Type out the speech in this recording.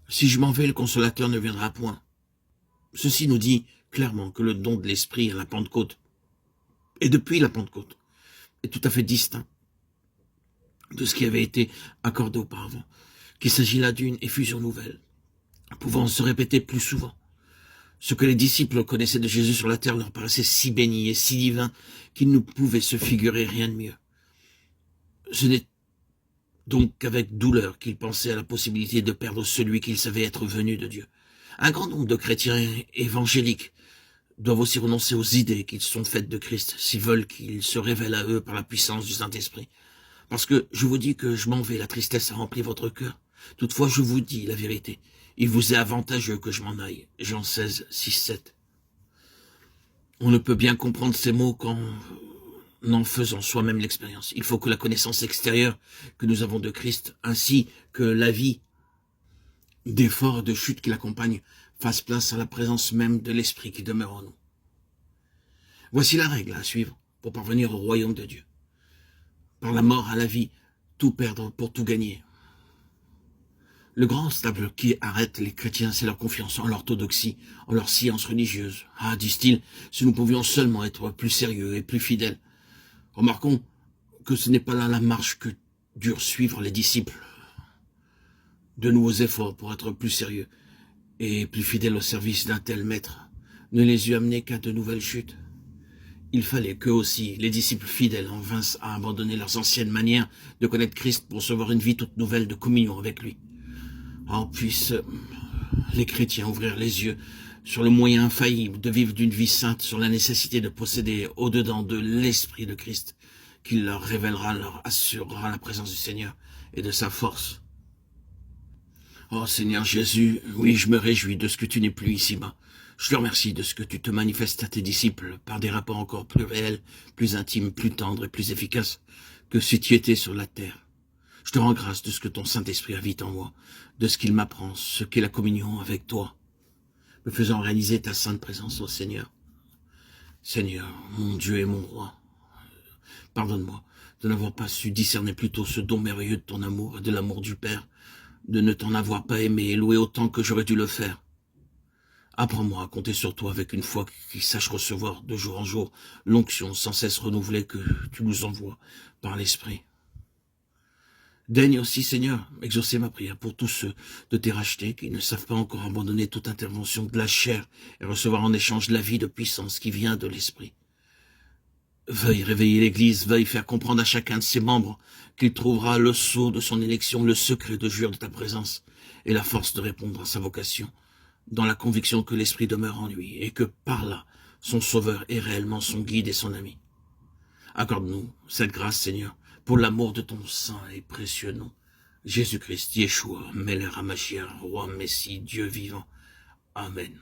Si je m'en vais, le consolateur ne viendra point. Ceci nous dit clairement que le don de l'Esprit à la Pentecôte, et depuis la Pentecôte, est tout à fait distinct de ce qui avait été accordé auparavant, qu'il s'agit là d'une effusion nouvelle, pouvant se répéter plus souvent. Ce que les disciples connaissaient de Jésus sur la terre leur paraissait si béni et si divin qu'ils ne pouvaient se figurer rien de mieux. Ce n'est donc qu'avec douleur qu'ils pensaient à la possibilité de perdre celui qu'ils savaient être venu de Dieu. Un grand nombre de chrétiens évangéliques doivent aussi renoncer aux idées qu'ils sont faites de Christ, s'ils veulent qu'il se révèle à eux par la puissance du Saint-Esprit. Parce que je vous dis que je m'en vais, la tristesse a rempli votre cœur. Toutefois, je vous dis la vérité. Il vous est avantageux que je m'en aille. Jean 16, 6, 7. On ne peut bien comprendre ces mots qu'en en faisant soi-même l'expérience. Il faut que la connaissance extérieure que nous avons de Christ, ainsi que la vie d'effort et de chute qui l'accompagne, fasse place à la présence même de l'Esprit qui demeure en nous. Voici la règle à suivre pour parvenir au royaume de Dieu. Par la mort à la vie, tout perdre pour tout gagner. Le grand obstacle qui arrête les chrétiens, c'est leur confiance en l'orthodoxie, en leur science religieuse. Ah, disent-ils, si nous pouvions seulement être plus sérieux et plus fidèles. Remarquons que ce n'est pas là la marche que durent suivre les disciples. De nouveaux efforts pour être plus sérieux et plus fidèles au service d'un tel maître ne les eût amenés qu'à de nouvelles chutes. Il fallait qu'eux aussi, les disciples fidèles, en vinssent à abandonner leurs anciennes manières de connaître Christ pour recevoir une vie toute nouvelle de communion avec lui. Alors puissent les chrétiens ouvrir les yeux sur le moyen infaillible de vivre d'une vie sainte, sur la nécessité de posséder au-dedans de l'Esprit de Christ, qui leur révélera, leur assurera la présence du Seigneur et de sa force. Oh Seigneur Jésus, oui, je me réjouis de ce que tu n'es plus ici-bas. Je te remercie de ce que tu te manifestes à tes disciples par des rapports encore plus réels, plus intimes, plus tendres et plus efficaces que si tu étais sur la terre. Je te rends grâce de ce que ton Saint-Esprit habite en moi, de ce qu'il m'apprend, ce qu'est la communion avec toi, me faisant réaliser ta sainte présence, ô Seigneur. Seigneur, mon Dieu et mon roi, pardonne-moi de n'avoir pas su discerner plus tôt ce don merveilleux de ton amour et de l'amour du Père, de ne t'en avoir pas aimé et loué autant que j'aurais dû le faire. Apprends-moi à compter sur toi avec une foi qui sache recevoir de jour en jour l'onction sans cesse renouvelée que tu nous envoies par l'Esprit. Daigne aussi, Seigneur, exaucer ma prière pour tous ceux de tes rachetés qui ne savent pas encore abandonner toute intervention de la chair et recevoir en échange la vie de puissance qui vient de l'Esprit. Veuille réveiller l'Église, veuille faire comprendre à chacun de ses membres qu'il trouvera le sceau de son élection, le secret de jouir de ta présence et la force de répondre à sa vocation, dans la conviction que l'Esprit demeure en lui et que par là, son Sauveur est réellement son guide et son ami. Accorde-nous cette grâce, Seigneur, pour l'amour de ton saint et précieux nom. Jésus-Christ, Yeshua, Melech HaMashiach, Roi, Messie, Dieu vivant. Amen.